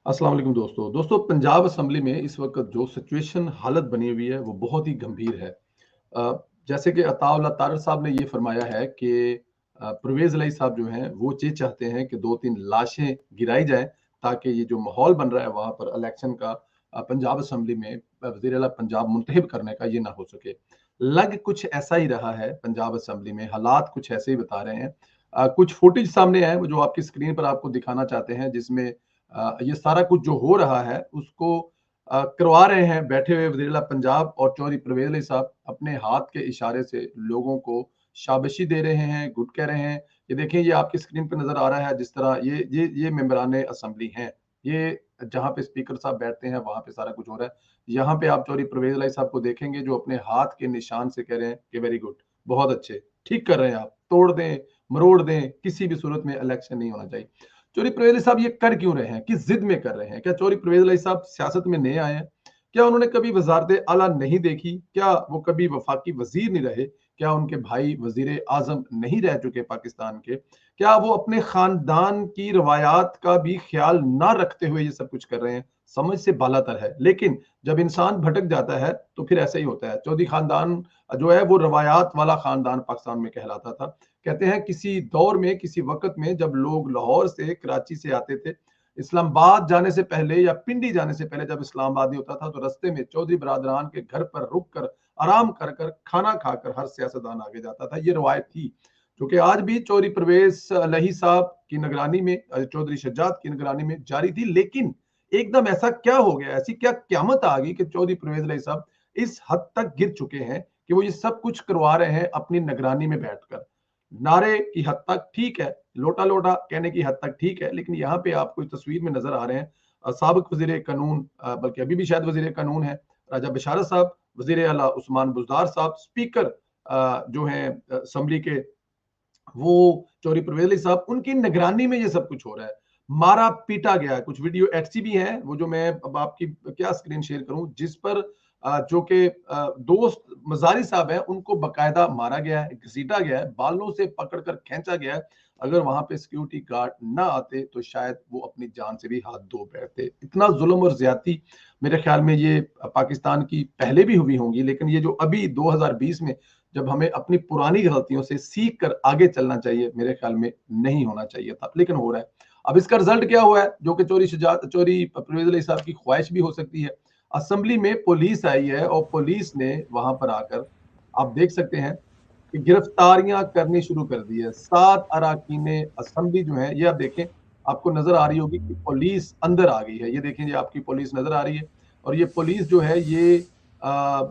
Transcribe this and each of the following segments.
अस्सलाम वालेकुम दोस्तों पंजाब असेंबली में इस वक्त जो सिचुएशन हालत बनी हुई है वो बहुत ही गंभीर है। जैसे कि अताउल्लाह तारड़ साहब ने ये फरमाया है कि परवेज इलाही साहब जो हैं वो ये चाहते हैं कि 2-3 लाशें गिराई जाएं ताकि ये जो माहौल बन रहा है वहां पर इलेक्शन का पंजाब असेंबली में वज़ीर आला पंजाब मुंतखब करने का ये ना हो सके। लग कुछ ऐसा ही रहा है पंजाब असेंबली में, हालात कुछ ऐसे ही बता रहे हैं। कुछ फुटेज सामने आए जो आपकी स्क्रीन पर आपको दिखाना चाहते हैं, जिसमें ये सारा कुछ जो हो रहा है उसको करवा रहे हैं बैठे हुए वज़ीर-ए-आला पंजाब और चौधरी परवेज अली साहब अपने हाथ के इशारे से लोगों को शाबाशी दे रहे हैं, गुड कह रहे हैं। ये देखें, ये आपकी स्क्रीन पे नज़र आ रहा है जिस तरह ये मेंबरान असेंबली हैं। ये जहाँ पे स्पीकर साहब बैठते हैं वहाँ पे सारा कुछ हो रहा है। यहाँ पे आप चौधरी परवेज अली साहब को देखेंगे जो अपने हाथ के निशान से कह रहे हैं कि वेरी गुड, बहुत अच्छे, ठीक कर रहे हैं आप, तोड़ दें, मरोड़ दें, किसी भी सूरत में इलेक्शन नहीं होना चाहिए। चौधरी परवेज अली साहब ये कर क्यों रहे हैं? किस जिद में कर रहे हैं? क्या चौधरी परवेज अली साहब सियासत में नए आए हैं? क्या उन्होंने कभी वजारत आला नहीं देखी? क्या वो कभी वफाकी वजीर नहीं रहे? क्या उनके भाई वजीर आजम नहीं रह चुके पाकिस्तान के? क्या वो अपने खानदान की रवायात का भी ख्याल ना रखते हुए ये सब कुछ कर रहे हैं? समझ से बालातर है। लेकिन जब इंसान भटक जाता है तो फिर ऐसा ही होता है। चौधरी खानदान जो है वो रवायात वाला खानदान पाकिस्तान में कहलाता था। कहते हैं किसी दौर में, किसी वक्त में जब लोग लाहौर से, कराची से आते थे, इस्लामाबाद जाने से पहले या पिंडी जाने से पहले जब इस्लामाबाद नहीं होता था तो रास्ते में चौधरी बरादरान के घर पर रुक कर आराम कर कर खाना खाकर हर सियासतदान आगे जाता था। ये रवायत थी जो कि आज भी चौधरी परवेज लही साहब की निगरानी में, चौधरी शज्जाद की निगरानी में जारी थी। लेकिन एकदम ऐसा क्या हो गया, ऐसी क्या क्यामत आ गई कि चौधरी परवेज लही साहब इस हद तक गिर चुके हैं कि वो ये सब कुछ करवा रहे हैं अपनी निगरानी में बैठकर। नारे की हद तक ठीक है, लोटा लोटा कहने की हद तक ठीक है, लेकिन यहाँ पे आपको इस तस्वीर में नजर आ रहे हैं साबिक वजीर कानून, बल्कि अभी भी शायद वजीर कानून है, राजा बशारत साहब, वजीर आला उस्मान बुजदार साहब, स्पीकर जो हैं असम्बली के, वो चौधरी परवेज अली साहब, उनकी निगरानी में ये सब कुछ हो रहा है। मारा पीटा गया है, कुछ वीडियो एचसी भी है वो जो मैं अब आपकी क्या स्क्रीन शेयर करूं, जिस पर जो कि दोस्त मजारी साहब हैं उनको बकायदा मारा गया है, घसीटा गया है, बालों से पकड़कर खींचा गया है। अगर वहां पे सिक्योरिटी गार्ड ना आते तो शायद वो अपनी जान से भी हाथ धो बैठते। इतना जुल्म और ज्यादती मेरे ख्याल में ये पाकिस्तान की पहले भी हुई होंगी, लेकिन ये जो अभी 2020 में जब हमें अपनी पुरानी गलतियों से सीख कर आगे चलना चाहिए, मेरे ख्याल में नहीं होना चाहिए था, लेकिन हो रहा है। अब इसका रिजल्ट क्या हुआ है, जो कि चोरी परवेज अली साहब की ख्वाहिश भी हो सकती है। असेंबली में पुलिस आई है और पुलिस ने वहां पर आकर, आप देख सकते हैं कि गिरफ्तारियां करनी शुरू कर दी है। 7 अरकान असेंबली जो है, ये आप देखें, आपको नजर आ रही होगी कि पुलिस अंदर आ गई है। ये देखें, ये आपकी पुलिस नजर आ रही है और ये पुलिस जो है ये आ,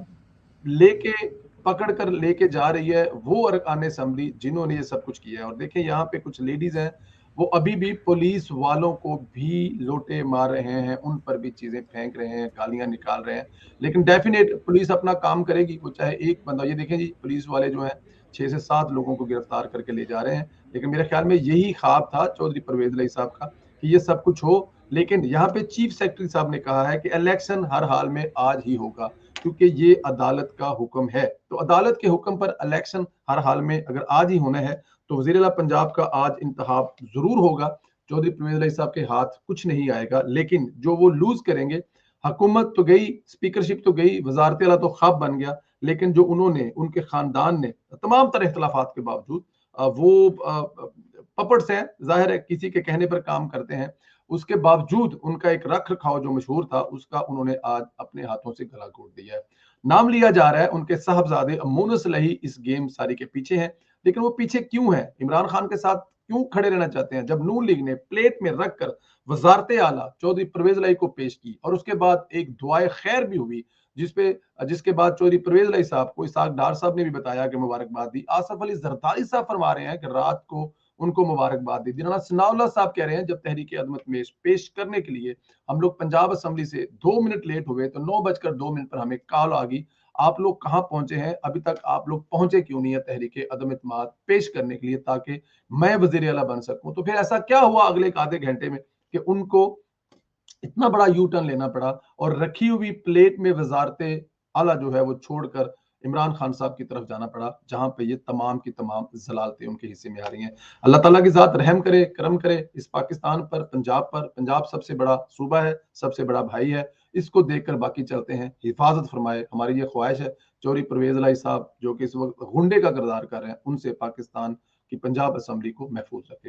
लेके पकड़ कर लेके जा रही है वो अरकान असेंबली जिन्होंने ये सब कुछ किया है। और देखें, यहाँ पे कुछ लेडीज हैं, वो अभी भी पुलिस वालों को भी लोटे मार रहे हैं, उन पर भी चीजें फेंक रहे हैं, गालियां निकाल रहे हैं। लेकिन डेफिनेट पुलिस अपना काम करेगी, वो चाहे एक बंदा, ये देखें जी, पुलिस वाले जो है 6 से 7 लोगों को गिरफ्तार करके ले जा रहे हैं। लेकिन मेरे ख्याल में यही ख्वाब था चौधरी परवेज अली साहब का कि ये सब कुछ हो। लेकिन यहाँ पे चीफ सेक्रेटरी साहब ने कहा है कि इलेक्शन हर हाल में आज ही होगा, क्योंकि ये अदालत का हुक्म है। तो अदालत के हुक्म पर इलेक्शन हर हाल में अगर आज ही होना है तो वजीर आला पंजाब का आज इंतखाब जरूर होगा। चौधरी परवेज अली साहब के हाथ कुछ नहीं आएगा, लेकिन जो वो लूज करेंगे, हुकूमत तो गई, स्पीकरशिप तो गई, वजारत आला तो ख्वाब बन गया, लेकिन जो उन्होंने, उनके खानदान ने तमाम तरह इख्तलाफात के बावजूद, वो पपट्स हैं, जाहिर है किसी के कहने पर काम करते हैं, उसके बावजूद उनका एक रख रखाव जो मशहूर था उसका उन्होंने आज अपने हाथों से गला घोट दिया है। नाम लिया जा रहा है उनके साहबजादे मोनस लही इस गेम सारी के पीछे हैं। लेकिन वो पीछे क्यों है, इमरान खान के साथ क्यों खड़े रहना चाहते हैं, जब नून लीग ने प्लेट में रखकर वजारत आला चौधरी परवेज लाई को पेश की और उसके बाद एक दुआए खैर भी हुई, जिसके बाद चौधरी परवेज लाई साहब को इसाक डार साहब ने भी बताया कि मुबारकबाद दी। आसफ अली जरदारी साहब फरमा रहे हैं कि रात को उनको मुबारकबाद दी। दिनाना सनाउल्लाह साहब कह रहे हैं जब तहरीक अदमत में पेश करने के लिए हम लोग पंजाब असेंबली से 2 मिनट लेट हुए तो 9:02 पर हमें कॉल आ गई, आप लोग कहाँ पहुंचे हैं, अभी तक आप लोग पहुंचे क्यों नहीं है तहरीक अदम इत्मीनान पेश करने के लिए, ताकि मैं वजीर आला बन सकूं। तो फिर ऐसा क्या हुआ अगले एक आधे घंटे में कि उनको इतना बड़ा यू टर्न लेना पड़ा और रखी हुई प्लेट में वजारत आला जो है वो छोड़कर इमरान खान साहब की तरफ जाना पड़ा, जहां पे ये तमाम की तमाम जलालतें उनके हिस्से में आ रही हैं। अल्लाह ताला की ज़ात रहम करे, करम करे इस पाकिस्तान पर, पंजाब पर। पंजाब सबसे बड़ा सूबा है, सबसे बड़ा भाई है, इसको देखकर बाकी चलते हैं। हिफाजत फरमाए, हमारी ये ख्वाहिश है। चौधरी परवेज इलाही साहब जो कि इस वक्त गुंडे का किरदार कर रहे हैं, उनसे पाकिस्तान की पंजाब असम्बली को महफूज रखे।